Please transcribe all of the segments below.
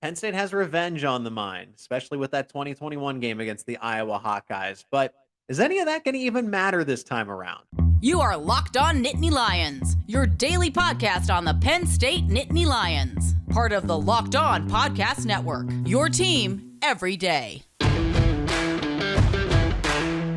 Penn State has revenge on the mind, especially with that 2021 game against the Iowa Hawkeyes. But is any of that going to even matter this time around? You are Locked On Nittany Lions, your daily podcast on the Penn State Nittany Lions, part of the Locked On Podcast Network, your team every day.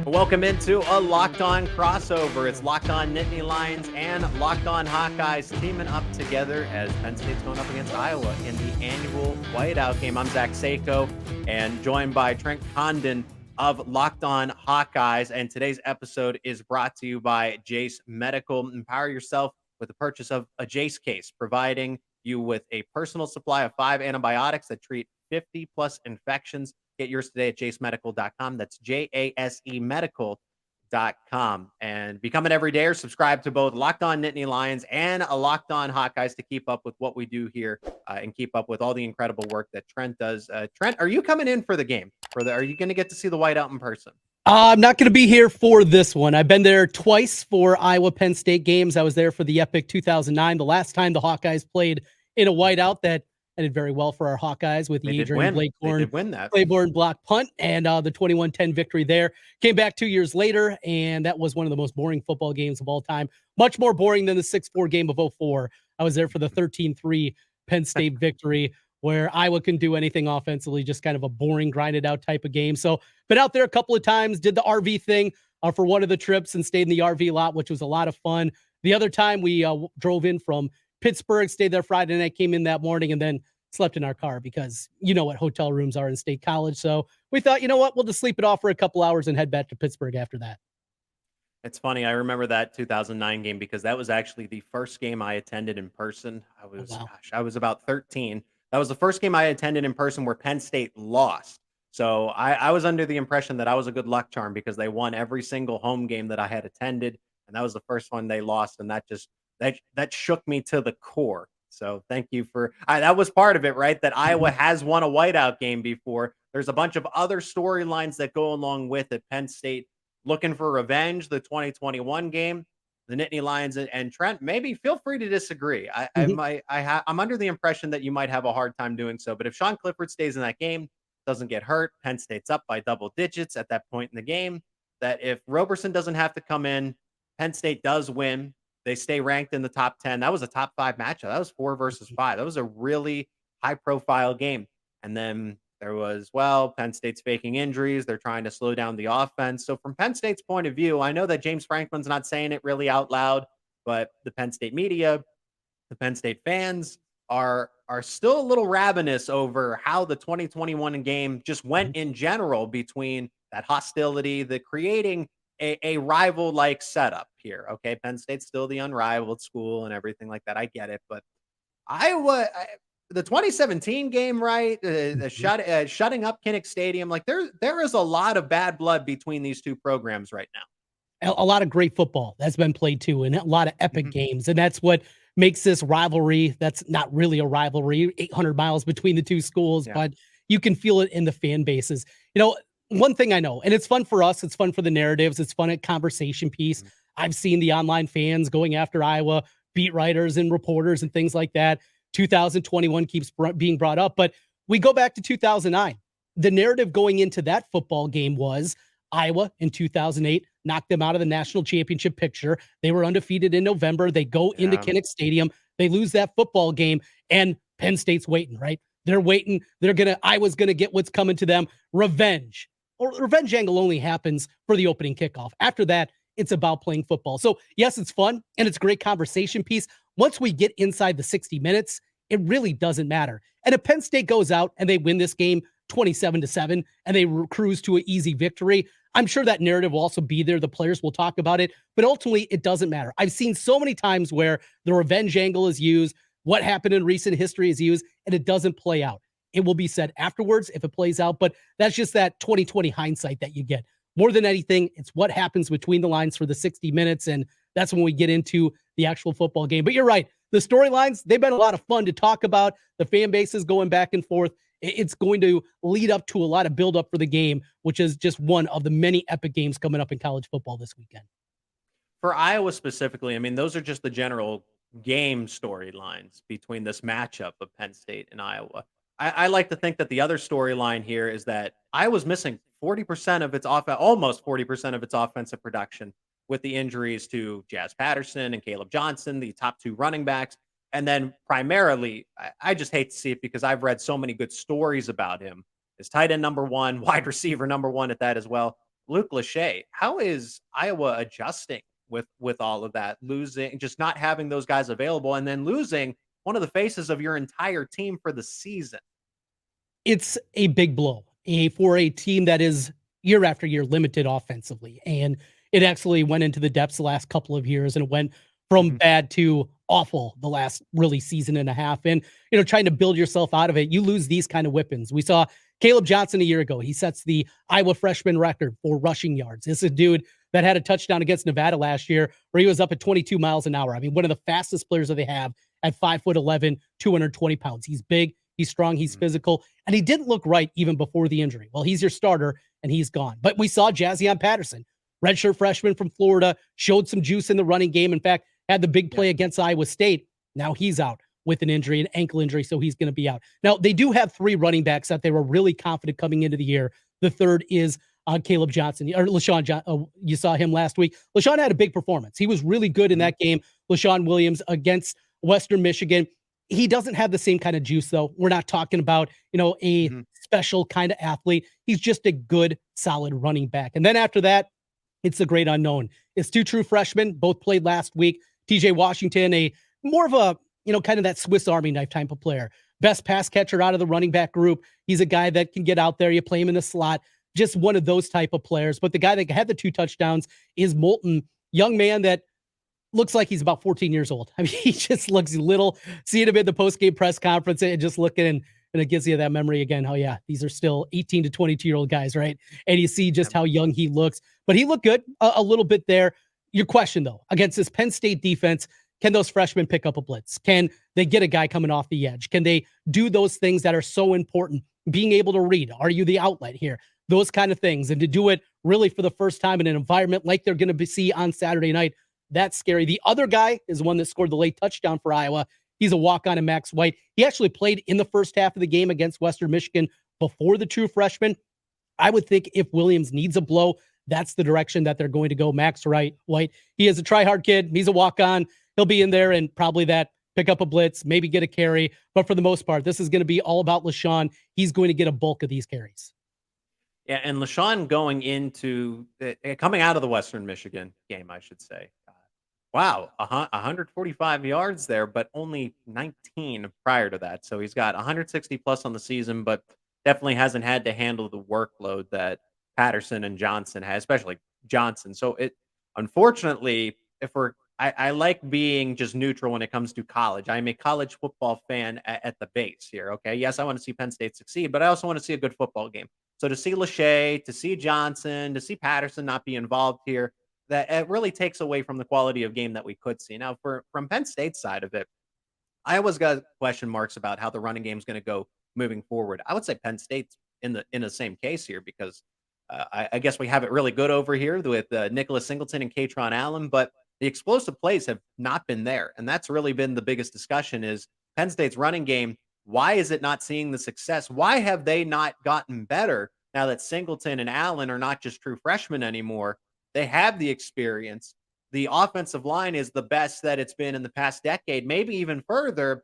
Welcome into a Locked On crossover. It's Locked On Nittany Lions and Locked On Hawkeyes teaming up together as Penn State's going up against Iowa in the annual Whiteout game. I'm Zach Seyko and joined by Trent Condon of Locked On Hawkeyes. And today's episode is brought to you by Jace Medical. Empower yourself with the purchase of a Jace case, providing you with a personal supply of 5 antibiotics that treat 50 plus infections. Get yours today at jasemedical.com. That's JASE medical.com. And become an everydayer. Subscribe to both Locked On Nittany Lions and a Locked On Hawkeyes to keep up with what we do here and keep up with all the incredible work that Trent does. Trent, are you coming in for the game? Are you going to get to see the Whiteout in person? I'm not going to be here for this one. I've been there twice for Iowa Penn State games. I was there for the epic 2009, the last time the Hawkeyes played in a Whiteout. That did very well for our Hawkeyes with the Adrian Claiborne block punt and the 21-10 victory there. Came back 2 years later, and that was one of the most boring football games of all time. Much more boring than the 6-4 game of 2004. I was there for the 13-3 Penn State victory, where Iowa couldn't do anything offensively, just kind of a boring, grinded out type of game. So been out there a couple of times, did the RV thing for one of the trips and stayed in the RV lot, which was a lot of fun. The other time we drove in from Pittsburgh, stayed there Friday night, came in that morning, and then slept in our car because you know what hotel rooms are in State College. So we thought, you know what, we'll just sleep it off for a couple hours and head back to Pittsburgh after that. It's funny. I remember that 2009 game because that was actually the first game I attended in person. I was about 13. That was the first game I attended in person where Penn State lost. So I was under the impression that I was a good luck charm because they won every single home game that I had attended. And that was the first one they lost. And that shook me to the core. So thank you for that was part of it, right? That Iowa has won a Whiteout game before. There's a bunch of other storylines that go along with it. Penn State looking for revenge, the 2021 game, the Nittany Lions and Trent. Maybe feel free to disagree. I'm under the impression that you might have a hard time doing so. But if Sean Clifford stays in that game, doesn't get hurt, Penn State's up by double digits at that point in the game. That if Roberson doesn't have to come in, Penn State does win. They stay ranked in the top 10. That was a top 5 matchup. That was 4 versus 5. That was a really high-profile game. And then there was, Penn State's faking injuries. They're trying to slow down the offense. So from Penn State's point of view, I know that James Franklin's not saying it really out loud, but the Penn State media, the Penn State fans are still a little ravenous over how the 2021 game just went in general between that hostility, the creating a rival-like setup here. Okay, Penn State's still the unrivaled school and everything like that. I get it, but Iowa, the 2017 game, right? Shutting up Kinnick Stadium, like there is a lot of bad blood between these two programs right now. A lot of great football that's been played too, and a lot of epic games, and that's what makes this rivalry. That's not really a rivalry, 800 miles between the two schools, but you can feel it in the fan bases. You know, one thing I know, and it's fun for us, it's fun for the narratives, it's fun at conversation piece. I've seen the online fans going after Iowa, beat writers and reporters and things like that. 2021 keeps being brought up, but we go back to 2009. The narrative going into that football game was Iowa in 2008 knocked them out of the national championship picture. They were undefeated in November. They go into Kinnick Stadium. They lose that football game, and Penn State's waiting, right? They're waiting. Iowa's going to get what's coming to them. Revenge. Or revenge angle only happens for the opening kickoff. After that, it's about playing football. So yes, it's fun and it's a great conversation piece. Once we get inside the 60 minutes, it really doesn't matter. And if Penn State goes out and they win this game 27-7 and they cruise to an easy victory, I'm sure that narrative will also be there. The players will talk about it, but ultimately it doesn't matter. I've seen so many times where the revenge angle is used, what happened in recent history is used, and it doesn't play out. It will be said afterwards if it plays out, but that's just that 2020 hindsight that you get. More than anything, it's what happens between the lines for the 60 minutes, and that's when we get into the actual football game. But you're right. The storylines, they've been a lot of fun to talk about. The fan base is going back and forth. It's going to lead up to a lot of buildup for the game, which is just one of the many epic games coming up in college football this weekend. For Iowa specifically, I mean, those are just the general game storylines between this matchup of Penn State and Iowa. I like to think that the other storyline here is that Iowa's missing 40% of its almost 40% of its offensive production with the injuries to Jazz Patterson and Caleb Johnson, the top two running backs. And then primarily, I just hate to see it because I've read so many good stories about him. His tight end number one, wide receiver number one at that as well. Luke Lachey. How is Iowa adjusting with all of that? Losing, just not having those guys available, and then losing one of the faces of your entire team for the season. It's a big blow for a team that is year after year limited offensively. And it actually went into the depths the last couple of years, and it went from bad to awful the last really season and a half. And, trying to build yourself out of it, you lose these kind of weapons. We saw Caleb Johnson a year ago. He sets the Iowa freshman record for rushing yards. This is a dude that had a touchdown against Nevada last year where he was up at 22 miles an hour. I mean, one of the fastest players that they have at 5'11", 220 pounds. He's big, he's strong, he's physical, and he didn't look right even before the injury. Well, he's your starter, and he's gone. But we saw Jazzion Patterson, redshirt freshman from Florida, showed some juice in the running game. In fact, had the big play against Iowa State. Now he's out with an injury, an ankle injury, so he's going to be out. Now, they do have three running backs that they were really confident coming into the year. The third is Caleb Johnson, or LaShawn. You saw him last week. LaShawn had a big performance. He was really good in that game. LaShawn Williams against Western Michigan. He doesn't have the same kind of juice, though. We're not talking about, a special kind of athlete. He's just a good, solid running back. And then after that, it's the great unknown. It's two true freshmen, both played last week. TJ Washington, a more of a, kind of that Swiss Army knife type of player. Best pass catcher out of the running back group. He's a guy that can get out there. You play him in the slot. Just one of those type of players. But the guy that had the 2 touchdowns is Moulton, young man that looks like he's about 14 years old. I mean, he just looks little. Seeing him at the post-game press conference and just looking, and it gives you that memory again. Oh, yeah, these are still 18 to 22-year-old guys, right? And you see just how young he looks. But he looked good a little bit there. Your question, though, against this Penn State defense, can those freshmen pick up a blitz? Can they get a guy coming off the edge? Can they do those things that are so important? Being able to read. Are you the outlet here? Those kind of things. And to do it really for the first time in an environment like they're going to see on Saturday night, that's scary. The other guy is one that scored the late touchdown for Iowa. He's a walk-on in Max White. He actually played in the first half of the game against Western Michigan before the true freshman. I would think if Williams needs a blow, that's the direction that they're going to go. Max White. He is a try-hard kid. He's a walk-on. He'll be in there and probably that pick up a blitz, maybe get a carry. But for the most part, this is going to be all about LaShawn. He's going to get a bulk of these carries. Yeah, and LaShawn coming out of the Western Michigan game, I should say. Wow, 145 yards there, but only 19 prior to that. So he's got 160 plus on the season, but definitely hasn't had to handle the workload that Patterson and Johnson had, especially Johnson. So unfortunately, I like being just neutral when it comes to college. I'm a college football fan at the base here. Okay. Yes, I want to see Penn State succeed, but I also want to see a good football game. So to see Lachey, to see Johnson, to see Patterson not be involved here, that it really takes away from the quality of game that we could see. Now, from Penn State's side of it, Iowa's got question marks about how the running game is going to go moving forward. I would say Penn State's in the same case here because I guess we have it really good over here with Nicholas Singleton and Katron Allen, but the explosive plays have not been there. And that's really been the biggest discussion is Penn State's running game. Why is it not seeing the success? Why have they not gotten better now that Singleton and Allen are not just true freshmen anymore? They have the experience. The offensive line is the best that it's been in the past decade, maybe even further.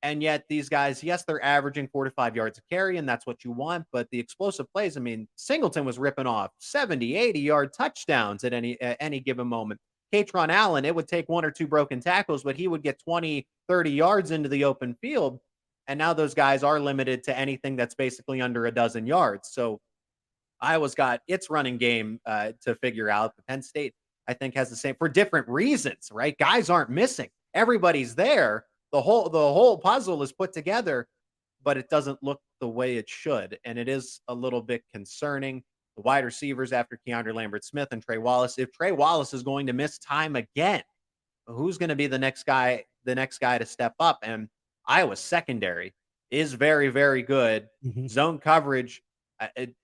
And yet these guys, yes, they're averaging 4 to 5 yards a carry, and that's what you want. But the explosive plays, I mean, Singleton was ripping off 70, 80-yard touchdowns at any given moment. Katron Allen, it would take 1 or 2 broken tackles, but he would get 20, 30 yards into the open field. And now those guys are limited to anything that's basically under a dozen yards. So Iowa's got its running game to figure out. But Penn State, I think, has the same for different reasons, right? Guys aren't missing. Everybody's there. The whole puzzle is put together, but it doesn't look the way it should. And it is a little bit concerning. The wide receivers after Keandre Lambert-Smith and Trey Wallace. If Trey Wallace is going to miss time again, who's going to be the next guy to step up? And Iowa's secondary is very, very good. Zone coverage.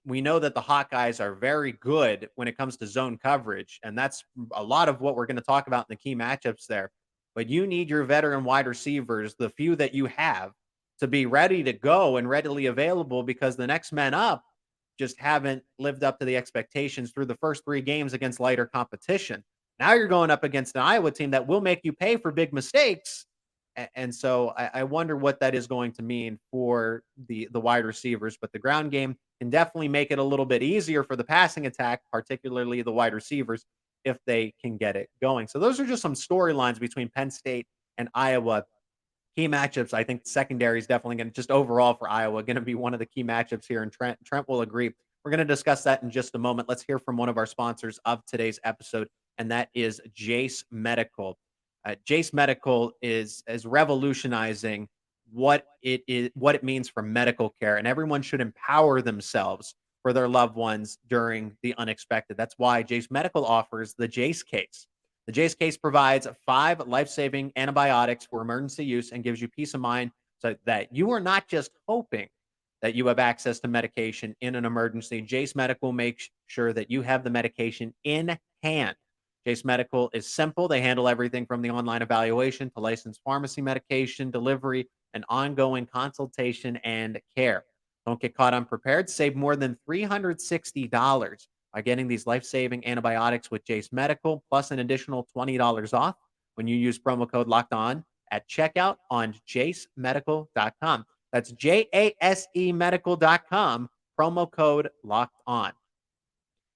We know that the Hawkeyes are very good when it comes to zone coverage, and that's a lot of what we're going to talk about in the key matchups there. But you need your veteran wide receivers, the few that you have, to be ready to go and readily available because the next men up just haven't lived up to the expectations through the first 3 games against lighter competition. Now you're going up against an Iowa team that will make you pay for big mistakes. And so I wonder what that is going to mean for the wide receivers. But the ground game can definitely make it a little bit easier for the passing attack, particularly the wide receivers, if they can get it going. So those are just some storylines between Penn State and Iowa. Key matchups. I think secondary is definitely going to, just overall for Iowa, going to be one of the key matchups here. And Trent will agree. We're going to discuss that in just a moment. Let's hear from one of our sponsors of today's episode, and that is Jace Medical. Jace Medical is revolutionizing what it means for medical care, and everyone should empower themselves for their loved ones during the unexpected. That's why Jace Medical offers the Jace Case. The Jace Case provides 5 life-saving antibiotics for emergency use and gives you peace of mind so that you are not just hoping that you have access to medication in an emergency. Jace Medical makes sure that you have the medication in hand. Jace Medical is simple. They handle everything from the online evaluation to licensed pharmacy medication, delivery, and ongoing consultation and care. Don't get caught unprepared. Save more than $360 by getting these life-saving antibiotics with Jace Medical, plus an additional $20 off when you use promo code LOCKEDON at checkout on jacemedical.com. That's JASE medical.com, promo code Locked On.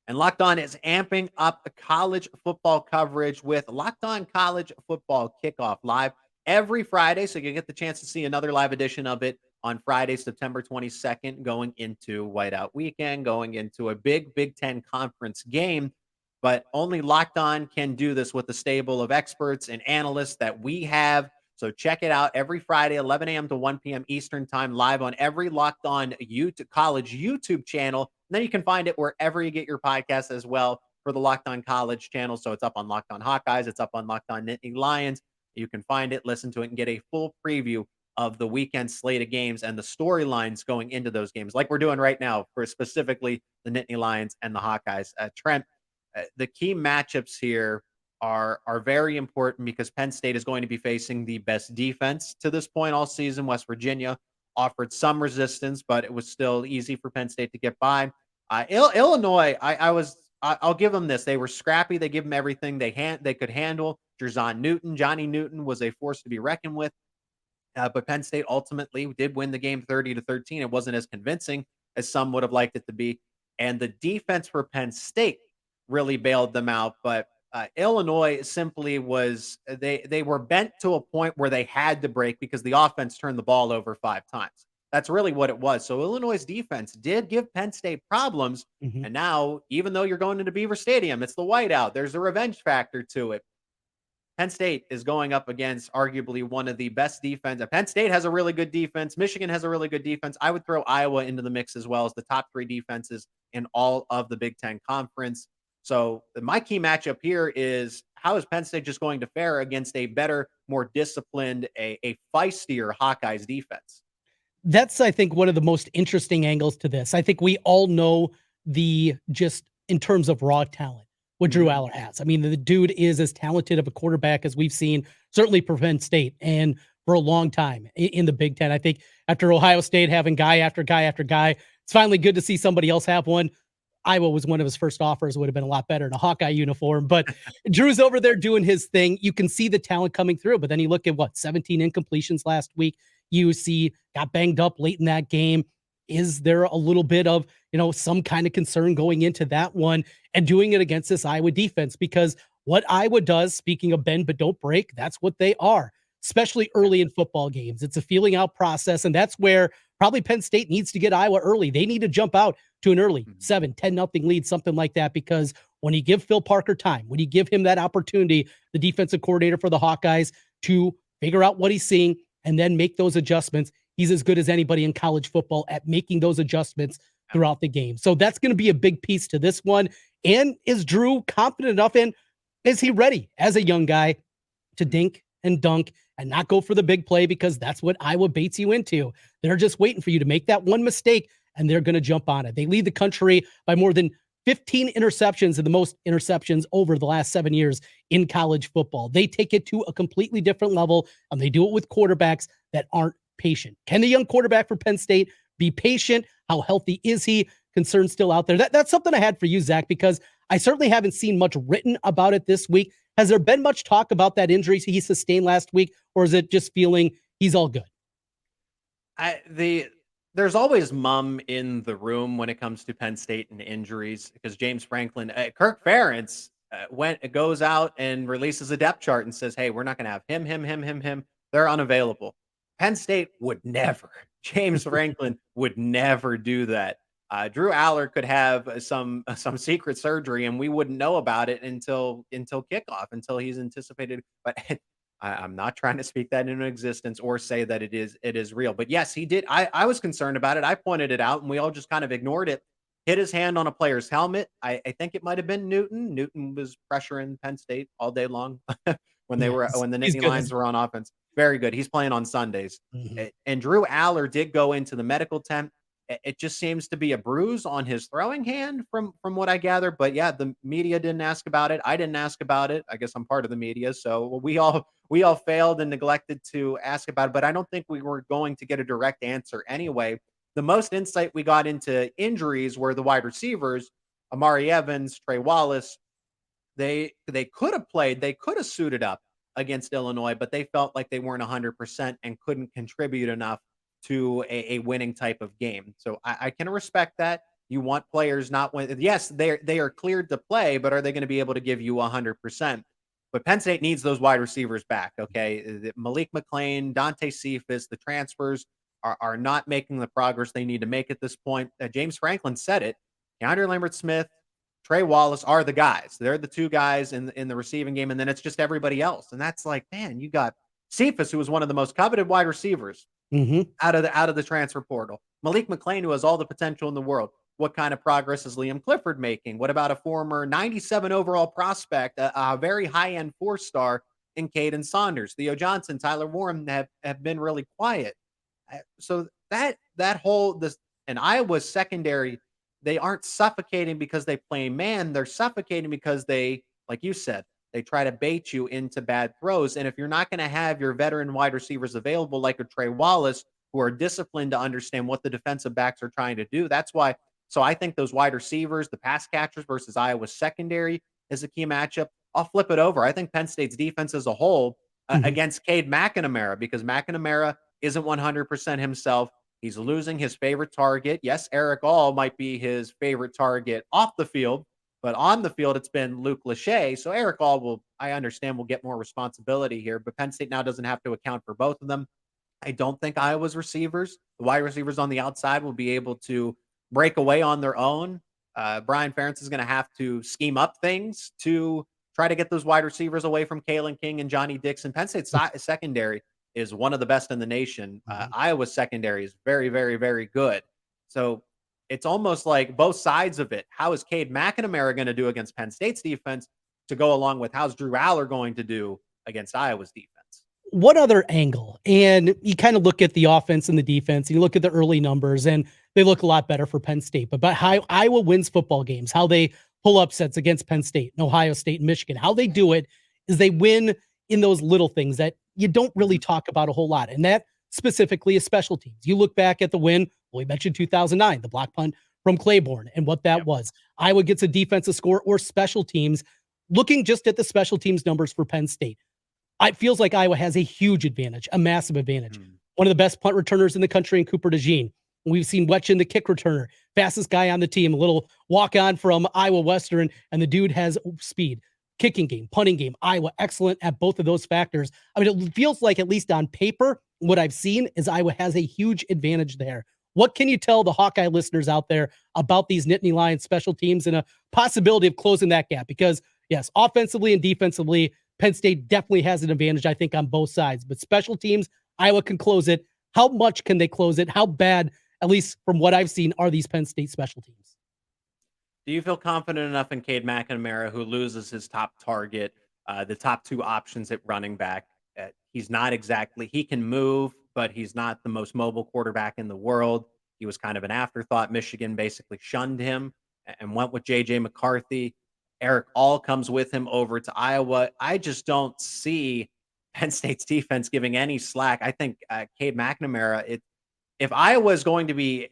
And Locked On is amping up the college football coverage with Locked On College Football Kickoff live every Friday. So you get the chance to see another live edition of it on Friday, September 22nd, going into Whiteout weekend, going into a big Big Ten conference game. But only Locked On can do this with the stable of experts and analysts that we have. So check it out every Friday, 11 a.m. to 1 p.m. Eastern time, live on every Locked On College YouTube channel. And then you can find it wherever you get your podcasts as well for the Locked On College channel. So it's up on Locked On Hawkeyes. It's up on Locked On Nittany Lions. You can find it, listen to it, and get a full preview of the weekend slate of games and the storylines going into those games, like we're doing right now for specifically the Nittany Lions and the Hawkeyes. Trent, the key matchups here are very important because Penn State is going to be facing the best defense to this point all season. West Virginia offered some resistance, but it was still easy for Penn State to get by. Illinois, I'll give them this. They were scrappy. They give them everything they could handle. Johnny Newton was a force to be reckoned with. But Penn State ultimately did win the game 30-13. It wasn't as convincing as some would have liked it to be. And the defense for Penn State really bailed them out. But Illinois simply they were bent to a point where they had to break because the offense turned the ball over 5 times. That's really what it was. So Illinois' defense did give Penn State problems. Mm-hmm. And now, even though you're going into Beaver Stadium, it's the whiteout. There's a revenge factor to it. Penn State is going up against arguably one of the best defense. Penn State has a really good defense. Michigan has a really good defense. I would throw Iowa into the mix as well as the top 3 defenses in all of the Big Ten Conference. So my key matchup here is, how is Penn State just going to fare against a better, more disciplined, a feistier Hawkeyes defense? That's, I think, one of the most interesting angles to this. I think we all know just in terms of raw talent, what Drew Aller has. I mean, the dude is as talented of a quarterback as we've seen, certainly for Penn State, and for a long time in the Big Ten. I think after Ohio State having guy after guy after guy, it's finally good to see somebody else have one. Iowa was one of his first offers, would have been a lot better in a Hawkeye uniform, but Drew's over there doing his thing. You can see the talent coming through, but then you look at 17 incompletions last week. UC got banged up late in that game. Is there a little bit of, some kind of concern going into that one and doing it against this Iowa defense? Because what Iowa does, speaking of bend but don't break, that's what they are, especially early in football games. It's a feeling out process, and that's where probably Penn State needs to get Iowa early. They need to jump out to an early 7-10 lead, something like that, because when you give Phil Parker time, when you give him that opportunity, the defensive coordinator for the Hawkeyes, to figure out what he's seeing and then make those adjustments, he's as good as anybody in college football at making those adjustments throughout the game. So that's going to be a big piece to this one. And is Drew confident enough in, is he ready as a young guy to dink and dunk and not go for the big play? Because that's what Iowa baits you into. They're just waiting for you to make that one mistake, and they're going to jump on it. They lead the country by more than 15 interceptions, and the most interceptions over the last 7 years in college football. They take it to a completely different level, and they do it with quarterbacks that aren't patient. Can the young quarterback for Penn State be patient? How healthy is he? Concern still out there. That's something I had for you, Zach, because I certainly haven't seen much written about it this week. Has there been much talk about that injury he sustained last week, or is it just feeling he's all good? There's always mum in the room when it comes to Penn State and injuries because James Franklin, Kirk Ferentz goes out and releases a depth chart and says, "Hey, we're not going to have him. They're unavailable." Penn State would never. James Franklin would never do that. Drew Aller could have some secret surgery, and we wouldn't know about it until kickoff, until he's anticipated. But I'm not trying to speak that into existence or say that it is real. But yes, he did. I was concerned about it. I pointed it out, and we all just kind of ignored it. Hit his hand on a player's helmet. I think it might have been Newton. Newton was pressuring Penn State all day long when the Nittany Lions were on offense. Very good. He's playing on Sundays. Mm-hmm. And Drew Aller did go into the medical tent. It just seems to be a bruise on his throwing hand from what I gather. But yeah, the media didn't ask about it. I didn't ask about it. I guess I'm part of the media. So we all failed and neglected to ask about it. But I don't think we were going to get a direct answer anyway. The most insight we got into injuries were the wide receivers, Amari Evans, Trey Wallace. They could have played. They could have suited up against Illinois, but they felt like they weren't 100% and couldn't contribute enough to a winning type of game. So I can respect that. You want players not win. Yes, they are cleared to play, but are they going to be able to give you 100%? But Penn State needs those wide receivers back. Okay, Malik McLean, Dante Cephas, the transfers are not making the progress they need to make at this point. James Franklin said it. Keandre Lambert-Smith, Trey Wallace are the guys. They're the two guys in the receiving game, and then it's just everybody else. And that's like, man, you got Cephas, who was one of the most coveted wide receivers out of the transfer portal. Malik McLean, who has all the potential in the world. What kind of progress is Liam Clifford making? What about a former 97 overall prospect, a very high-end 4-star in Kaden Saunders? Theo Johnson, Tyler Warren have been really quiet. So that whole and Iowa's secondary, they aren't suffocating because they play man. They're suffocating because they, like you said, they try to bait you into bad throws. And if you're not going to have your veteran wide receivers available like a Trey Wallace, who are disciplined to understand what the defensive backs are trying to do, that's why. So I think those wide receivers, the pass catchers versus Iowa's secondary is a key matchup. I'll flip it over. I think Penn State's defense as a whole against Cade McNamara, because McNamara isn't 100% himself. He's losing his favorite target. Yes, Eric All might be his favorite target off the field, but on the field, it's been Luke Lachey. So Eric All I understand, will get more responsibility here, but Penn State now doesn't have to account for both of them. I don't think Iowa's receivers, the wide receivers on the outside, will be able to break away on their own. Brian Ferentz is going to have to scheme up things to try to get those wide receivers away from Kalen King and Johnny Dixon. Penn State's secondary is one of the best in the nation. Iowa's secondary is very, very, very good. So it's almost like both sides of it. How is Cade McNamara going to do against Penn State's defense to go along with how's Drew Aller going to do against Iowa's defense? What other angle? And you kind of look at the offense and the defense, and you look at the early numbers, and they look a lot better for Penn State. But how Iowa wins football games, how they pull upsets against Penn State and Ohio State and Michigan, how they do it is they win in those little things that you don't really talk about a whole lot. And that specifically is special teams. You look back at the win, we mentioned 2009, the block punt from Claiborne and what that was. Iowa gets a defensive score or special teams. Looking just at the special teams numbers for Penn State, it feels like Iowa has a huge advantage, a massive advantage. One of the best punt returners in the country in Cooper DeJean. We've seen Wetchin, the kick returner, fastest guy on the team, a little walk-on from Iowa Western, and the dude has speed. Kicking game, punting game, Iowa excellent at both of those factors. I mean, it feels like, at least on paper, what I've seen is Iowa has a huge advantage there. What can you tell the Hawkeye listeners out there about these Nittany Lions special teams and a possibility of closing that gap? Because, yes, offensively and defensively, Penn State definitely has an advantage, I think, on both sides. But special teams, Iowa can close it. How much can they close it? How bad, at least from what I've seen, are these Penn State special teams? Do you feel confident enough in Cade McNamara, who loses his top target, the top two options at running back? He's not exactly, he can move, but he's not the most mobile quarterback in the world. He was kind of an afterthought. Michigan basically shunned him and went with J.J. McCarthy. Eric All comes with him over to Iowa. I just don't see Penn State's defense giving any slack. I think Cade McNamara, if Iowa is going to be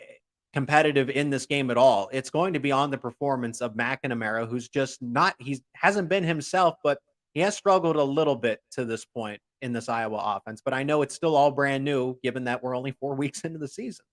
competitive in this game at all, it's going to be on the performance of McNamara, who's just not, he hasn't been himself, but he has struggled a little bit to this point in this Iowa offense. But I know it's still all brand new, given that we're only 4 weeks into the season.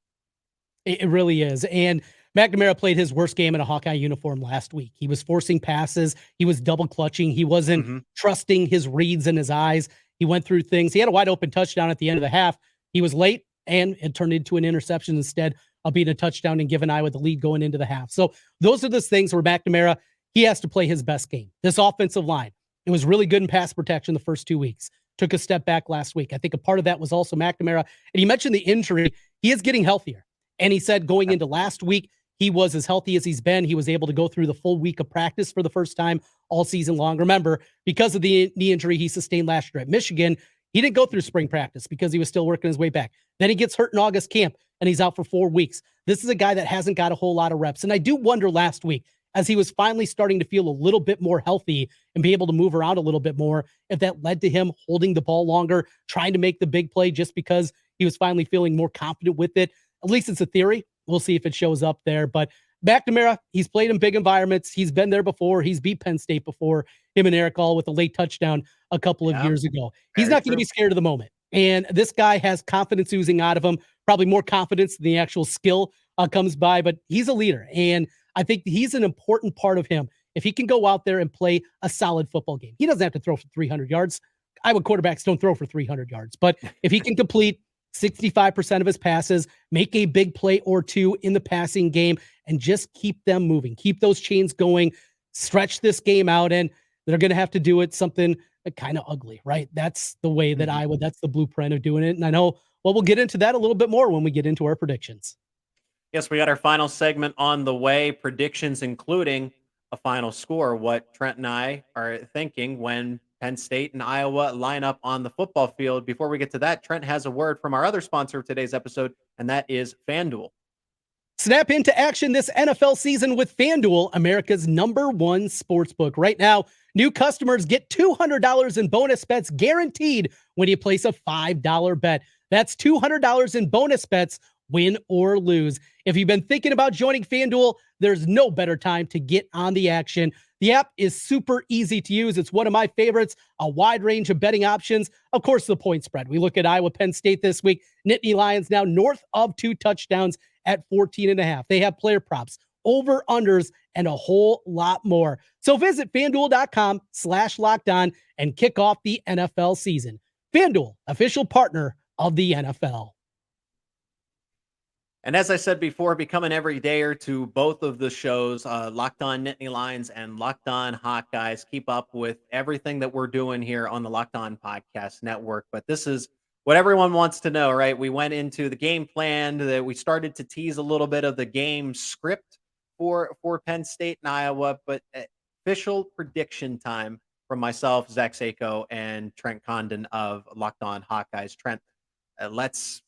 It really is. And McNamara played his worst game in a Hawkeye uniform last week. He was forcing passes. He was double clutching. He wasn't trusting his reads and his eyes. He went through things. He had a wide open touchdown at the end of the half. He was late and it turned into an interception instead of being a touchdown and giving Iowa the lead going into the half. So those are the things where McNamara, he has to play his best game. This offensive line, it was really good in pass protection the first 2 weeks. Took a step back last week. I think a part of that was also McNamara. And he mentioned the injury. He is getting healthier. And he said going into last week, he was as healthy as he's been. He was able to go through the full week of practice for the first time all season long. Remember, because of the knee injury he sustained last year at Michigan, he didn't go through spring practice because he was still working his way back. Then he gets hurt in August camp, and he's out for 4 weeks. This is a guy that hasn't got a whole lot of reps. And I do wonder last week, as he was finally starting to feel a little bit more healthy and be able to move around a little bit more, if that led to him holding the ball longer, trying to make the big play just because he was finally feeling more confident with it. At least it's a theory. We'll see if it shows up there. But McNamara, he's played in big environments. He's been there before. He's beat Penn State before, him and Eric All with a late touchdown a couple of years ago. He's not going to be scared of the moment. And this guy has confidence oozing out of him, probably more confidence than the actual skill comes by, but he's a leader. And I think he's an important part of him. If he can go out there and play a solid football game, he doesn't have to throw for 300 yards. Iowa quarterbacks don't throw for 300 yards, but if he can complete 65% of his passes, make a big play or two in the passing game, and just keep them moving, keep those chains going, stretch this game out, and they're going to have to do it something kind of ugly, right? That's the way that Iowa, that's the blueprint of doing it. And I know, well, we'll get into that a little bit more when we get into our predictions. Yes, we got our final segment on the way, predictions including a final score, what Trent and I are thinking when Penn State and Iowa line up on the football field. Before we get to that, Trent has a word from our other sponsor of today's episode, and that is FanDuel. Snap into action this NFL season with FanDuel, America's #1 sportsbook. Right now, new customers get $200 in bonus bets guaranteed when you place a $5 bet. That's $200 in bonus bets, win or lose. If you've been thinking about joining FanDuel, there's no better time to get on the action. The app is super easy to use. It's one of my favorites, a wide range of betting options. Of course, the point spread. We look at Iowa, Penn State this week. Nittany Lions now north of 2 touchdowns at 14.5. They have player props, over-unders, and a whole lot more. So visit FanDuel.com/lockedon and kick off the NFL season. FanDuel, official partner of the NFL. And as I said before, become an everydayer to both of the shows, Locked On Nittany Lions and Locked On Hawkeyes. Keep up with everything that we're doing here on the Locked On Podcast Network. But this is what everyone wants to know, right? We went into the game plan, that we started to tease a little bit of the game script for Penn State and Iowa, but official prediction time from myself, Zach Seyko, and Trent Condon of Locked On Hawkeyes. Trent, let's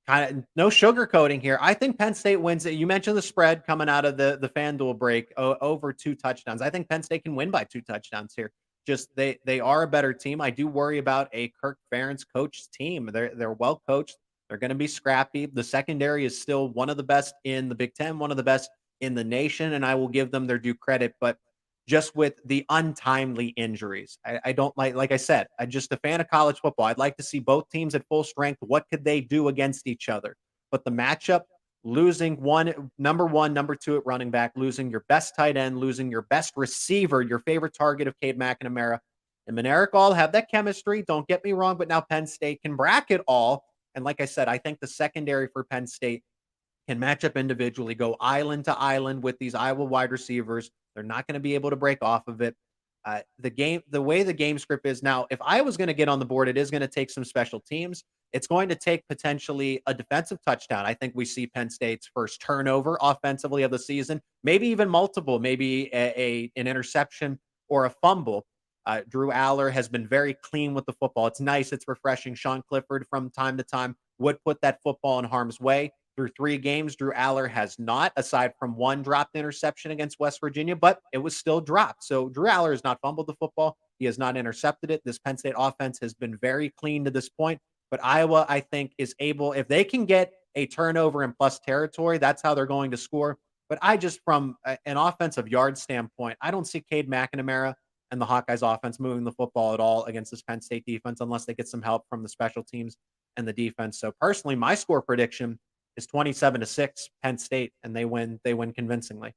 kind of no sugarcoating here. I think Penn State wins it. You mentioned the spread coming out of the FanDuel break over 2 touchdowns. I think Penn State can win by 2 touchdowns here. Just they are a better team. I do worry about a Kirk Ferentz coached team. They're well coached. They're going to be scrappy. The secondary is still one of the best in the Big Ten, one of the best in the nation, and I will give them their due credit. But just with the untimely injuries, I don't like I said, I'm just a fan of college football. I'd like to see both teams at full strength. What could they do against each other? But the matchup, losing number one, number 2 at running back, losing your best tight end, losing your best receiver, your favorite target of Cade McNamara, and Eric all have that chemistry. Don't get me wrong, but now Penn State can bracket all. And like I said, I think the secondary for Penn State can match up individually, go island to island with these Iowa wide receivers. They're not going to be able to break off of it. The way the game script is now, if I was going to get on the board, it is going to take some special teams. It's going to take potentially a defensive touchdown. I think we see Penn State's first turnover offensively of the season, maybe even multiple, maybe an interception or a fumble. Drew Aller has been very clean with the football. It's nice. It's refreshing. Sean Clifford from time to time would put that football in harm's way. Through 3 games, Drew Aller has not, aside from 1 dropped interception against West Virginia, but it was still dropped. So Drew Aller has not fumbled the football. He has not intercepted it. This Penn State offense has been very clean to this point. But Iowa, I think, is able, if they can get a turnover in plus territory, that's how they're going to score. But I just, from an offensive yard standpoint, I don't see Cade McNamara and the Hawkeyes offense moving the football at all against this Penn State defense unless they get some help from the special teams and the defense. So personally, my score prediction is 27-6 Penn State, and they win convincingly.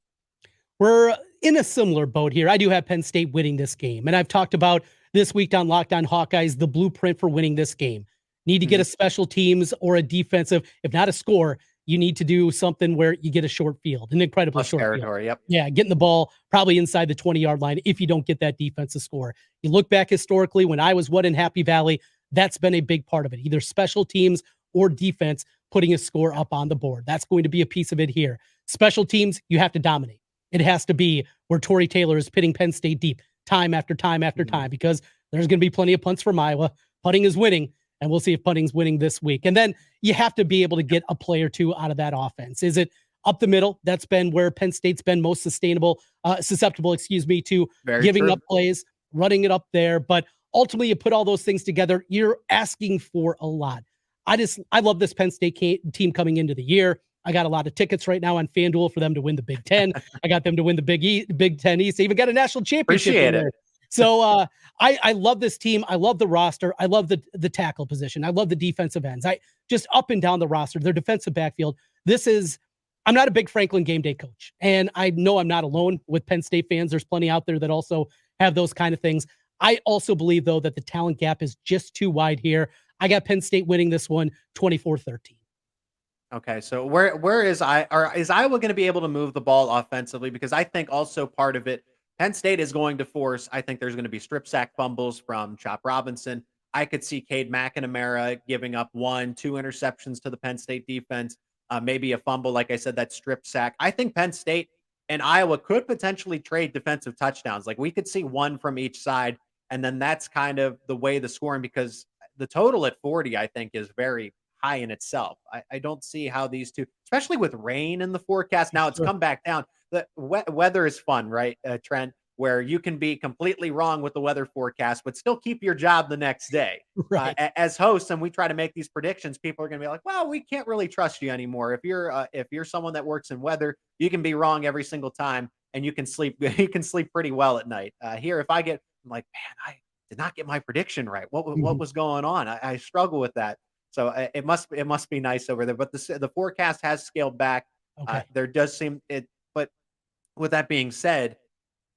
We're in a similar boat here. I do have Penn State winning this game. And I've talked about this week on Locked On Hawkeyes, the blueprint for winning this game. Need to get a special teams or a defensive, if not a score, you need to do something where you get a short field, an incredibly short territory, field. yep. Yeah, getting the ball probably inside the 20-yard line if you don't get that defensive score. You look back historically when I was in Happy Valley, that's been a big part of it. Either special teams or defense putting a score up on the board. That's going to be a piece of it here. Special teams, you have to dominate. It has to be where Tory Taylor is pitting Penn State deep time after time after time, because there's going to be plenty of punts from Iowa. Punting is winning, and we'll see if punting's winning this week. And then you have to be able to get a play or two out of that offense. Is it up the middle? That's been where Penn State's been most susceptible, to Very giving true. up plays, running it up there. But ultimately, you put all those things together, you're asking for a lot. I love this Penn State team coming into the year. I got a lot of tickets right now on FanDuel for them to win the Big Ten. I got them to win the Big Ten East. They even got a national championship. Appreciate it. So I love this team. I love the roster. I love the tackle position. I love the defensive ends. I just up and down the roster, their defensive backfield. I'm not a big Franklin game day coach, and I know I'm not alone with Penn State fans. There's plenty out there that also have those kind of things. I also believe, though, that the talent gap is just too wide here. I got Penn State winning this one 24-13. Okay, so where is Iowa going to be able to move the ball offensively? Because I think also part of it, Penn State is going to force, I think there's going to be strip sack fumbles from Chop Robinson. I could see Cade McNamara giving up 1-2 interceptions to the Penn State defense, maybe a fumble, like I said, that strip sack. I think Penn State and Iowa could potentially trade defensive touchdowns. Like we could see one from each side, and then that's kind of the way the scoring, because the total at 40, I think, is very high in itself. I don't see how these two, especially with rain in the forecast. Now it's come back down. The weather is fun, right, Trent? Where you can be completely wrong with the weather forecast, but still keep your job the next day. Right. As hosts, and we try to make these predictions, people are going to be like, "Well, we can't really trust you anymore." If you're someone that works in weather, you can be wrong every single time, and you can sleep. You can sleep pretty well at night. Here, if I'm like, man, I did not get my prediction right. What was going on? I struggle with that. So it must be nice over there. But the forecast has scaled back. Okay. There does seem it. But with that being said,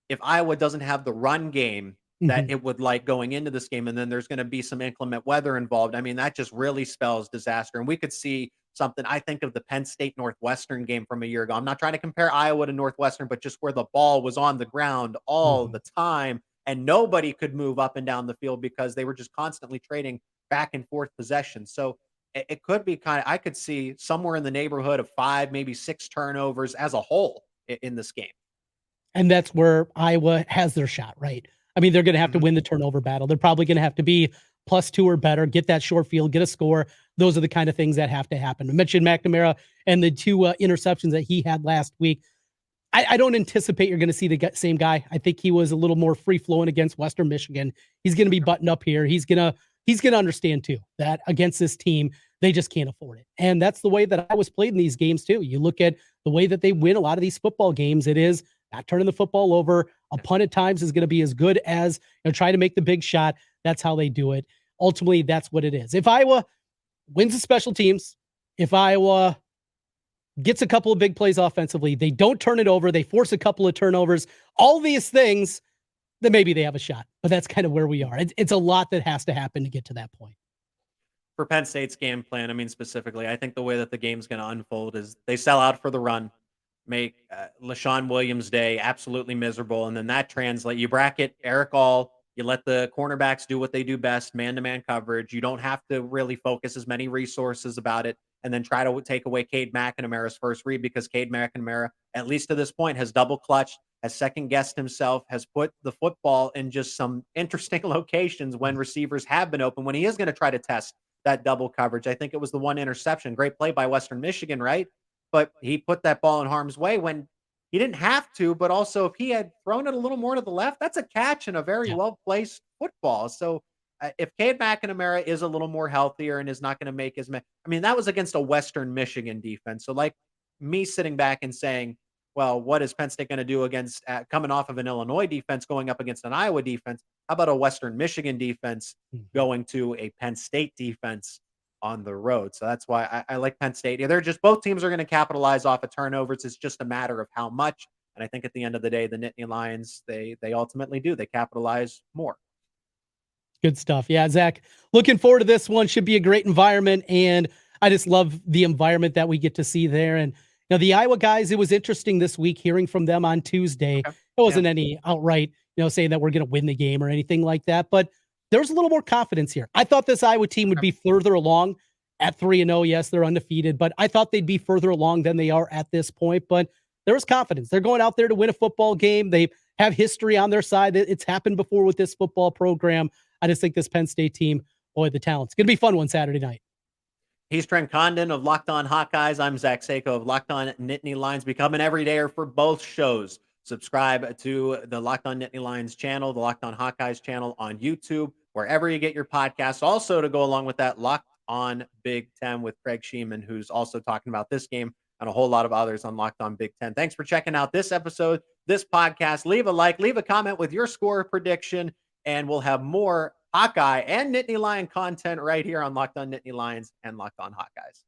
if Iowa doesn't have the run game that it would like going into this game, and then there's going to be some inclement weather involved, I mean, that just really spells disaster. And we could see something. I think of the Penn State Northwestern game from a year ago. I'm not trying to compare Iowa to Northwestern, but just where the ball was on the ground all the time, and nobody could move up and down the field because they were just constantly trading back and forth possession. So it could be I could see somewhere in the neighborhood of 5, maybe 6 turnovers as a whole in this game. And that's where Iowa has their shot, right? I mean, they're going to have to win the turnover battle. They're probably going to have to be +2 or better, get that short field, get a score. Those are the kind of things that have to happen. I mentioned McNamara and the 2 interceptions that he had last week. I don't anticipate you're going to see the same guy. I think he was a little more free-flowing against Western Michigan. He's going to be buttoned up here. He's going to understand, too, that against this team, they just can't afford it. And that's the way that I was played in these games, too. You look at the way that they win a lot of these football games, it is not turning the football over. A punt at times is going to be as good as try to make the big shot. That's how they do it. Ultimately, that's what it is. If Iowa wins the special teams, if Iowa gets a couple of big plays offensively, they don't turn it over, they force a couple of turnovers, all these things, then maybe they have a shot. But that's kind of where we are. It's a lot that has to happen to get to that point. For Penn State's game plan, I mean, specifically, I think the way that the game's going to unfold is they sell out for the run, make LaShawn Williams' day absolutely miserable, and then that translate. You bracket Eric All, you let the cornerbacks do what they do best, man-to-man coverage. You don't have to really focus as many resources about it, and then try to take away Cade McNamara's first read, because Cade McNamara, at least to this point, has double clutched, has second-guessed himself, has put the football in just some interesting locations when receivers have been open, when he is going to try to test that double coverage. I think it was the 1 interception. Great play by Western Michigan, right? But he put that ball in harm's way when he didn't have to, but also if he had thrown it a little more to the left, that's a catch and a very Yeah. well-placed football. So if Cade McNamara is a little more healthier and is not going to make as many, I mean, that was against a Western Michigan defense. So like me sitting back and saying, well, what is Penn State going to do against coming off of an Illinois defense going up against an Iowa defense? How about a Western Michigan defense going to a Penn State defense on the road? So that's why I like Penn State. Yeah, they're just both teams are going to capitalize off of turnovers. It's just a matter of how much. And I think at the end of the day, the Nittany Lions, they ultimately do. They capitalize more. Good stuff. Yeah, Zach, looking forward to this one. Should be a great environment. And I just love the environment that we get to see there. And the Iowa guys, it was interesting this week hearing from them on Tuesday. Okay. It wasn't any outright, saying that we're going to win the game or anything like that, but there's a little more confidence here. I thought this Iowa team would be further along at 3-0. Yes, they're undefeated, but I thought they'd be further along than they are at this point. But there was confidence. They're going out there to win a football game. They have history on their side. It's happened before with this football program. I just think this Penn State team, boy, the talent's going to be fun one Saturday night. He's Trent Condon of Locked On Hawkeyes. I'm Zach Seyko of Locked On Nittany Lions. Become an everydayer for both shows. Subscribe to the Locked On Nittany Lions channel, the Locked On Hawkeyes channel on YouTube, wherever you get your podcasts. Also, to go along with that, Locked On Big Ten with Craig Sheeman, who's also talking about this game and a whole lot of others on Locked On Big Ten. Thanks for checking out this episode, this podcast. Leave a like, leave a comment with your score prediction, and we'll have more Hawkeye and Nittany Lion content right here on Locked On Nittany Lions and Locked On Hawkeyes.